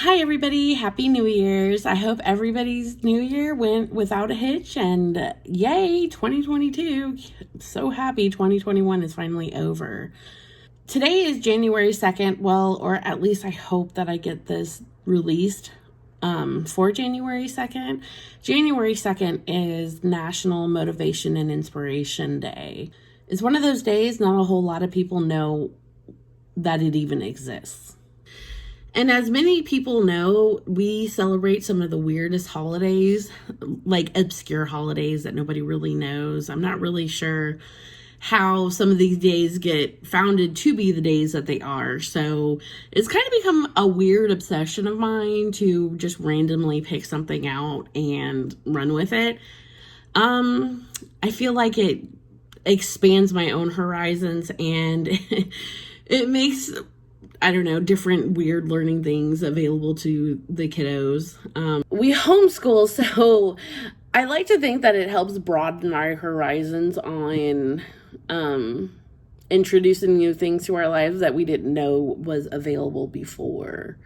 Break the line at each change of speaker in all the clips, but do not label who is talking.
Hi, everybody. Happy New Year's. I hope everybody's New Year went without a hitch and yay, 2022. So happy 2021 is finally over. Today is January 2nd. Well, or at least I hope that I get this released for January 2nd. January 2nd is National Motivation and Inspiration Day. It's one of those days not a whole lot of people know that it even exists. And as many people know, we celebrate some of the weirdest holidays, like obscure holidays that nobody really knows. I'm not really sure how some of these days get founded to be the days that they are. So it's kind of become a weird obsession of mine to just randomly pick something out and run with it. I feel like it expands my own horizons and it makes, I don't know, different weird learning things available to the kiddos. We homeschool, so I like to think that it helps broaden our horizons on introducing new things to our lives that we didn't know was available before.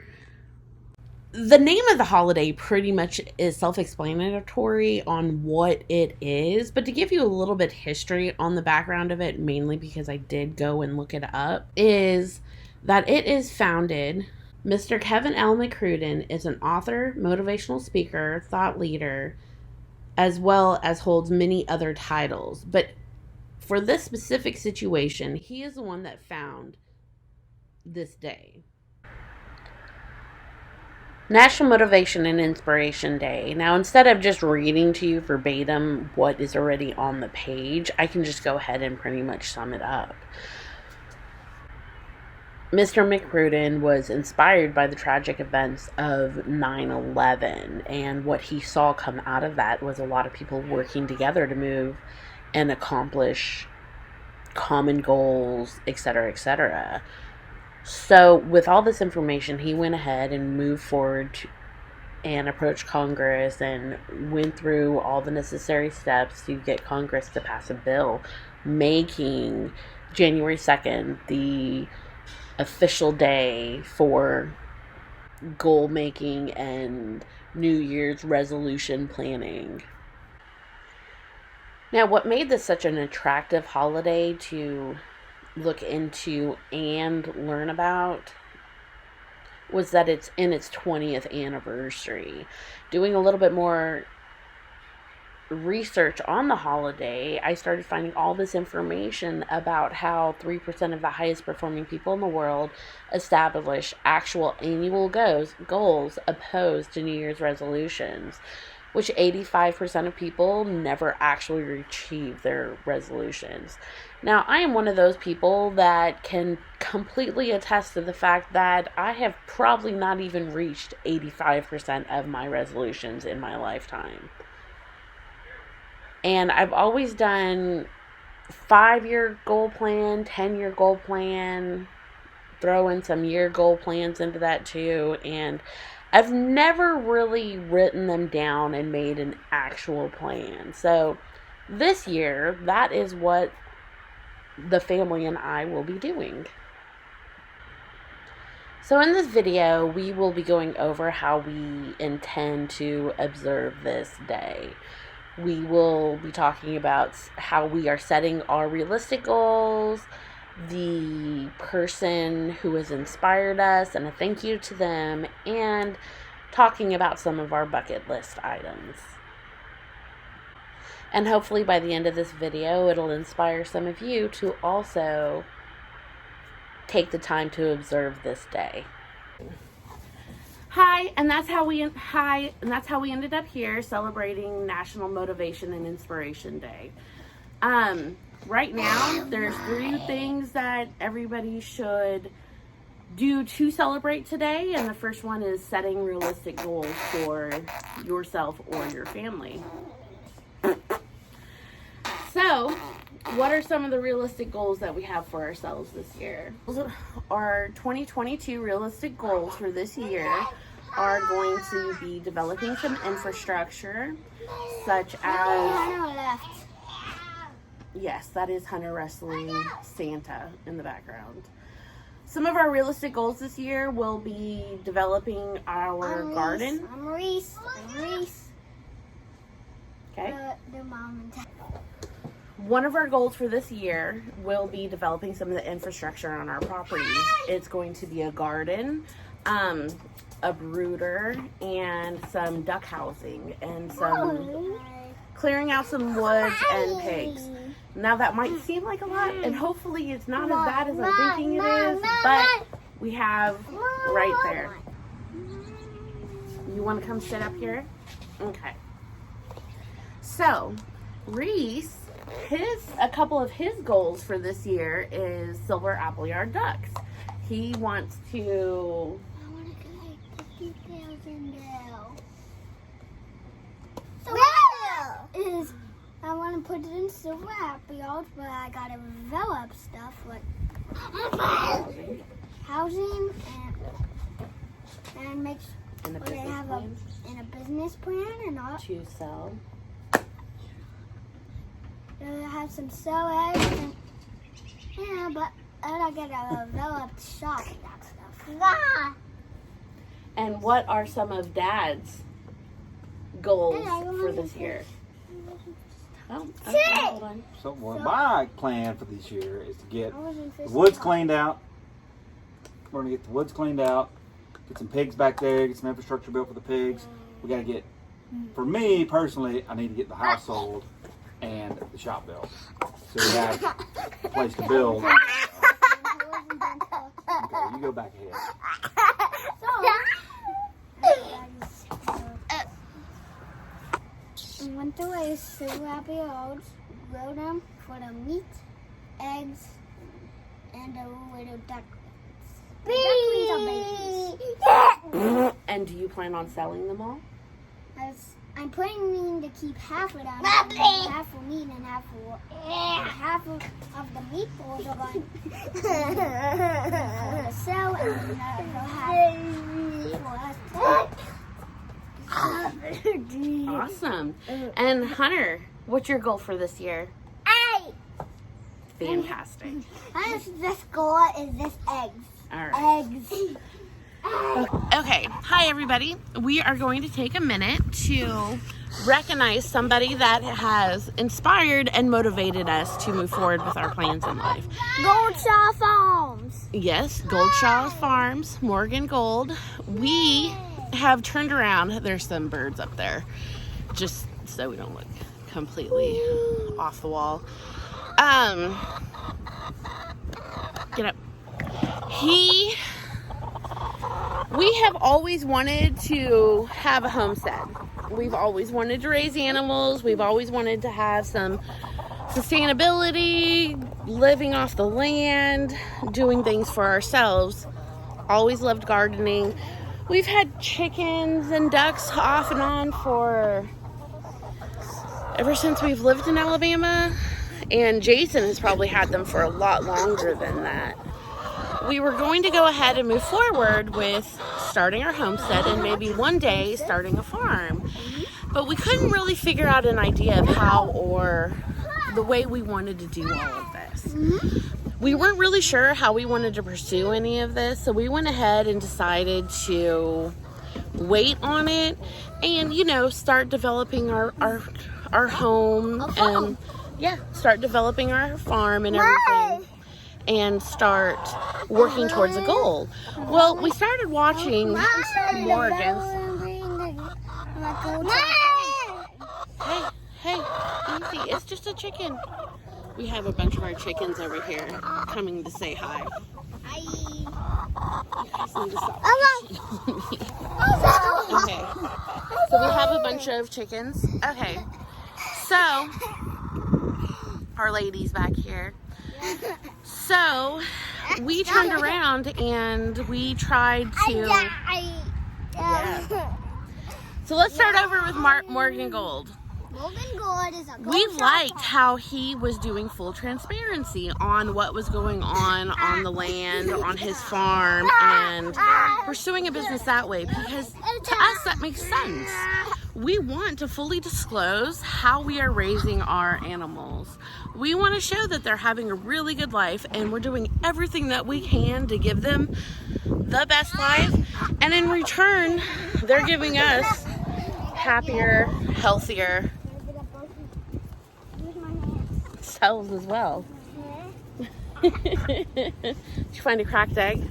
The name of the holiday pretty much is self-explanatory on what it is, but to give you a little bit history on the background of it, mainly because I did go and look it up, is that it is founded. Mr. Kevin L. McCrudden is an author, motivational speaker, thought leader, as well as holds many other titles. But for this specific situation, he is the one that found this day. National Motivation and Inspiration Day. Now, instead of just reading to you verbatim what is already on the page, I can just go ahead and pretty much sum it up. Mr. McCrudden was inspired by the tragic events of 9/11, and what he saw come out of that was a lot of people working together to move and accomplish common goals, etc., etc. So, with all this information, he went ahead and moved forward and approached Congress and went through all the necessary steps to get Congress to pass a bill making January 2nd the official day for goal making and New Year's resolution planning. Now, what made this such an attractive holiday to look into and learn about was that it's in its 20th anniversary. Doing a little bit more research on the holiday, I started finding all this information about how 3% of the highest performing people in the world establish actual annual goals opposed to New Year's resolutions, which 85% of people never actually achieve their resolutions. Now, I am one of those people that can completely attest to the fact that I have probably not even reached 85% of my resolutions in my lifetime. And I've always done 5-year goal plan, 10-year goal plan, throw in some year goal plans into that too, and I've never really written them down and made an actual plan. So this year, that is what the family and I will be doing. So in this video, we will be going over how we intend to observe this day. We will be talking about how we are setting our realistic goals, the person who has inspired us, and a thank you to them, and talking about some of our bucket list items. And hopefully by the end of this video, it'll inspire some of you to also take the time to observe this day. Hi, and that's how we ended up here celebrating National Motivation and Inspiration Day. Right now, there's 3 things that everybody should do to celebrate today, and the first one is setting realistic goals for yourself or your family. So, what are some of the realistic goals that we have for ourselves this year? Our 2022 realistic goals for this year are going to be developing some infrastructure, such as... Yes, that is Hunter wrestling Santa in the background. Some of our realistic goals this year will be developing our garden.
I'm Reese.
Okay.
Their mom and dad.
One of our goals for this year will be developing some of the infrastructure on our property. It's going to be a garden, a brooder, and some duck housing, and some clearing out some woods and pigs. Now that might seem like a lot, and hopefully it's not as bad as I'm thinking it is, but we have right there. You want to come sit up here? Okay. So, Reese, a couple of his goals for this year is silver Appleyard ducks. He wants to...
I want to collect 50,000 now. So is I want to put it in silver Appleyard, but I gotta develop stuff like housing and make
in a
sure they
business
have
plan
a business plan and all.
to sell.
Have some sell eggs and but I gotta develop shop and that stuff.
And what are some of Dad's goals for this year? Oh, okay, hold on.
So my plan for this year is to get the woods cleaned out. We're gonna get the woods cleaned out, get some pigs back there, get some infrastructure built for the pigs. We gotta get, for me personally, I need to get the house sold and the shop built. So we have a place to build. Okay, you go back ahead.
I went to a silver Appleyard, grow them for the meat, eggs, and the little ducklings.
And do you plan on selling them all?
I'm planning to keep half of them, half for meat and half of the meatballs are going to sell, and
Awesome. And Hunter, what's your goal for this year? Fantastic.
This goal is this eggs.
All right.
Eggs.
Okay. Hi, everybody. We are going to take a minute to recognize somebody that has inspired and motivated us to move forward with our plans in life.
Goldshaw Farms.
Yes, Goldshaw Farms, Morgan Gold. We have turned around. There's some birds up there, just so we don't look completely off the wall. Get up. We have always wanted to have a homestead. We've always wanted to raise animals. We've always wanted to have some sustainability, living off the land, doing things for ourselves. Always loved gardening. We've had chickens and ducks off and on ever since we've lived in Alabama. And Jason has probably had them for a lot longer than that. We were going to go ahead and move forward with starting our homestead and maybe one day starting a farm. But we couldn't really figure out an idea of how or the way we wanted to do all of this. We weren't really sure how we wanted to pursue any of this, so we went ahead and decided to wait on it and, start developing our home and start developing our farm and everything. And start working towards a goal. Well, we started watching Morgan's. Hey, easy. It's just a chicken. We have a bunch of our chickens over here coming to say hi. You guys need to stop. Okay. So we have a bunch of chickens. Okay. So, our ladies back here. So we turned around and we tried to. So let's start over with Morgan Gold.
Morgan Gold is a
We liked how he was doing full transparency on what was going on the land, on his farm, and pursuing a business that way, because to us that makes sense. We want to fully disclose how we are raising our animals, We want to show that they're having a really good life, and we're doing everything that we can to give them the best life. And in return, they're giving us happier, healthier selves as well. Did you find a cracked egg?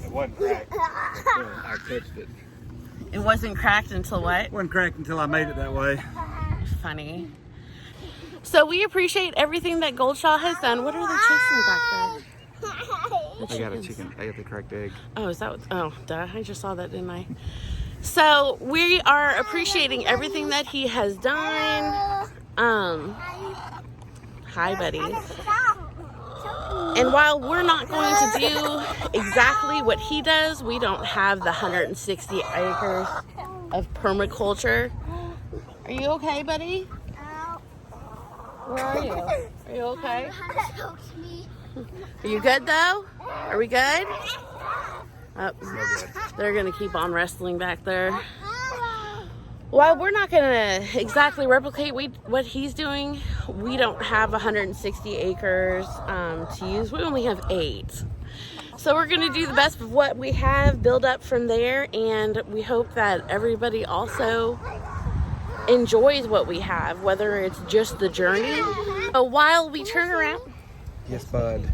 Well, it wasn't cracked until I touched it.
It wasn't cracked until what?
It wasn't cracked until I made it that way.
Funny. So we appreciate everything that Goldshaw has done. What are they chasing back there?
I got a chicken. I got the cracked egg.
Oh, is that what? Oh, duh. I just saw that, didn't I? So we are appreciating everything that he has done. Hi, buddy. And while we're not going to do exactly what he does, we don't have the 160 acres of permaculture. Are you okay, buddy? Where are you? Are you okay? Are you good, though? Are we good? Oh, they're going to keep on wrestling back there. While we're not going to exactly replicate what he's doing, we don't have 160 acres to use. We only have 8. So we're going to do the best of what we have, build up from there, and we hope that everybody also enjoys what we have, whether it's just the journey. So while we turn around...
Yes, bud.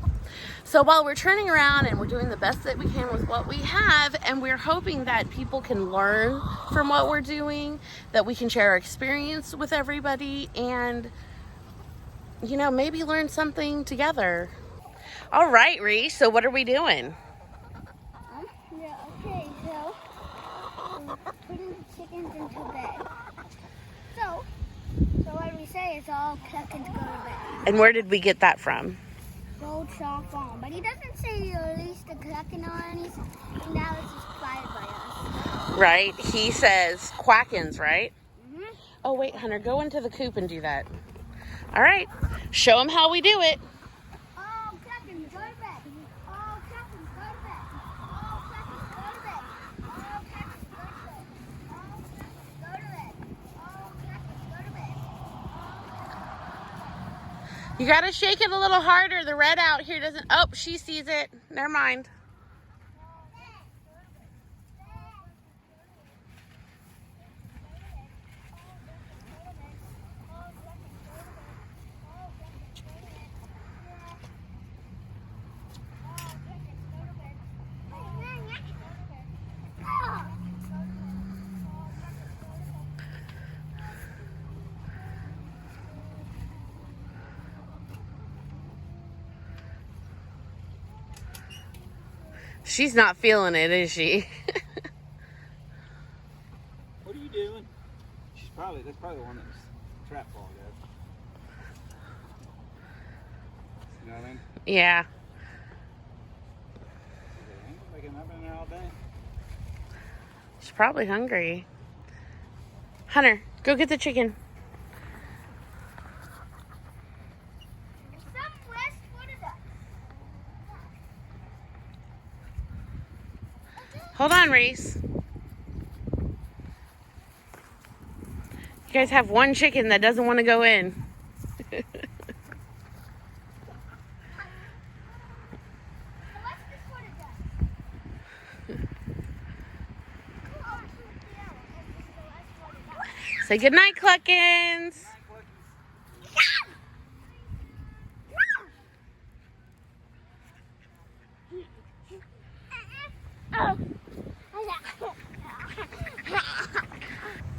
So while we're turning around and we're doing the best that we can with what we have, and we're hoping that people can learn from what we're doing, that we can share our experience with everybody, and, you know, maybe learn something together. All right, Reese, so what are we doing?
Yeah, okay, so putting the chickens into bed. So what we say is all chickens go to bed.
And where did we get that from?
Goldshaw Farm, but he doesn't say he released the clucking or anything. Now it's inspired by us.
Right, he says quackins, right?
Mm-hmm.
Oh, wait, Hunter, go into the coop and do that. All right, show them how we do it.
All chickens go to bed. All chickens go to bed. All chickens go to bed. All chickens go to bed. All chickens go to bed. All chickens go to bed.
You gotta shake it a little harder. The red out here doesn't... Oh, she sees it. Never mind. She's not feeling it, is she?
What are you doing? That's probably the one that was trap ball, guys. You know what I mean?
Yeah.
I've been there all day.
She's probably hungry. Hunter, go get the chicken. Hold on, Reese. You guys have one chicken that doesn't want to go in. Say goodnight, Cluckins.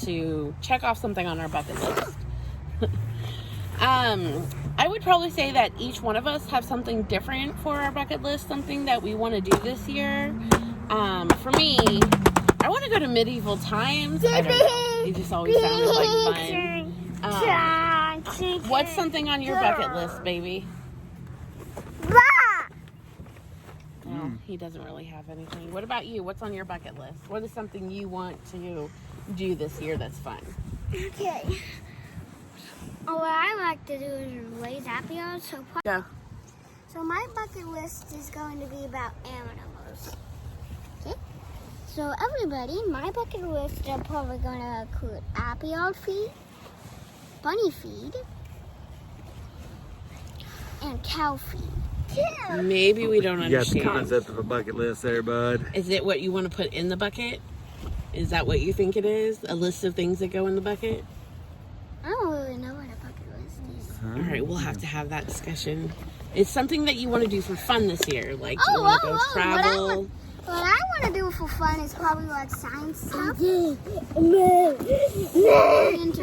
To check off something on our bucket list. I would probably say that each one of us have something different for our bucket list, something that we want to do this year. For me, I want to go to medieval times. I don't know. It just always sounded like fun. What's something on your bucket list, baby? Oh, he doesn't really have anything. What about you? What's on your bucket list? What is something you want to do this year that's fun?
Okay. What I like to do is raise happy hours.
Go.
So my bucket list is going to be about animals. Okay. So everybody, my bucket list are probably going to include happy hour feed, bunny feed, and cow feed.
Maybe we don't
You got the
understand.
concept of a bucket list there, bud.
Is it what you want to put in the bucket? Is that what you think it is? A list of things that go in the bucket?
I don't really know what a bucket list is.
All right, we'll have to have that discussion. It's something that you want to do for fun this year. Like, you
Oh,
want to
oh,
go
oh,
travel.
What I want to do for fun is probably like science stuff. Into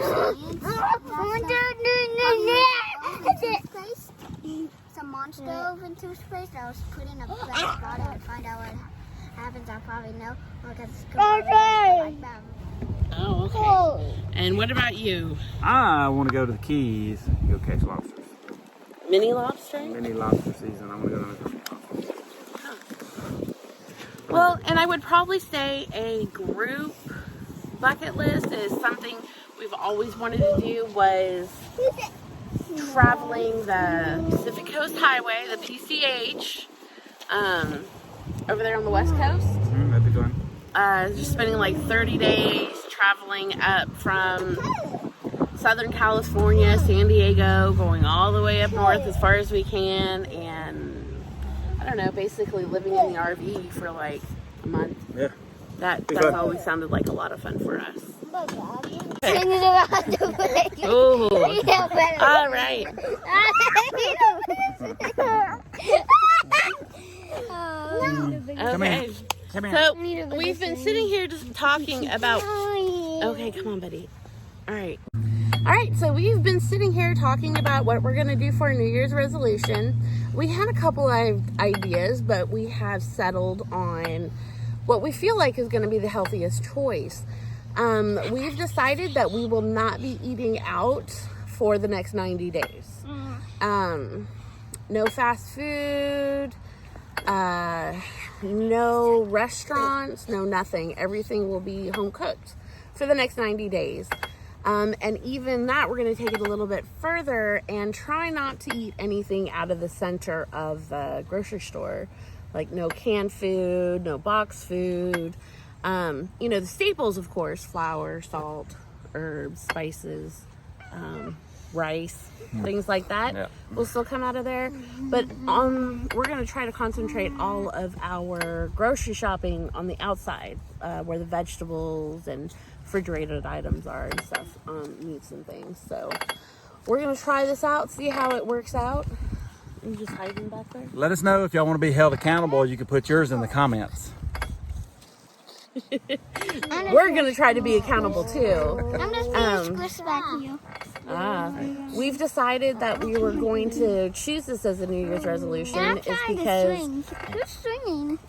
science. Space. Some monster dove into space. I was putting a black bottle and find out what happens. I probably know because it's like that.
Oh, okay. And what about you?
I want to go to the Keys, go catch lobsters.
Mini lobstering?
Mini lobster season. I'm gonna go to the
Well, and I would probably say a group bucket list is something we've always wanted to do, was traveling the Pacific Coast Highway, the PCH, over there on the West Coast.
That'd be fun.
Just spending like 30 days traveling up from Southern California, San Diego, going all the way up north as far as we can, and I don't know, basically living in the RV for like a month.
Yeah.
That's
fun.
always sounded like a lot of fun for us.
Oh.
All right.
Come
Okay.
here. Come here.
So we've been sitting here just talking about. Okay, come on, buddy. All right. All right, so we've been sitting here talking about what we're going to do for our New Year's resolution. We had a couple of ideas, but we have settled on what we feel like is going to be the healthiest choice. We've decided that we will not be eating out for the next 90 days. No fast food, no restaurants, no nothing. Everything will be home cooked for the next 90 days. And even that, we're going to take it a little bit further and try not to eat anything out of the center of the grocery store. Like no canned food, no box food. The staples, of course, flour, salt, herbs, spices, rice, things like that
Yeah.
will still come out of there. But we're going to try to concentrate all of our grocery shopping on the outside, where the vegetables and refrigerated items are and stuff, meats and things. So we're going to try this out, see how it works out. You just hiding back there?
Let us know if y'all want to be held accountable. You can put yours in the comments.
We're going to try to be accountable too.
I'm just being squished back here.
We've decided that we were going to choose this as a New Year's resolution
I'm
is
trying to
because
swing. Who's swinging?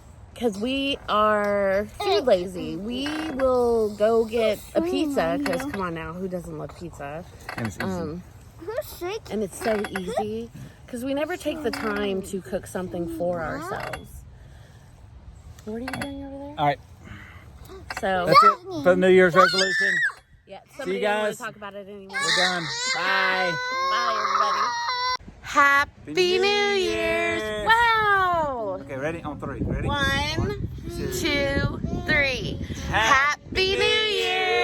we are food lazy. We will go get a pizza because come on now, who doesn't love pizza?
And it's easy.
Who's shaking?
And it's so easy because we never take the time to cook something for ourselves. What are you doing over there?
All right.
So
That's it for the New Year's resolution.
yeah,
See
somebody
you
don't want
guys.
to talk about it anymore.
We're done. Bye.
Bye, everybody. Happy New Year's! Wow!
Okay, ready? On three. Ready?
1, 2, 3.
Happy
Happy New Year!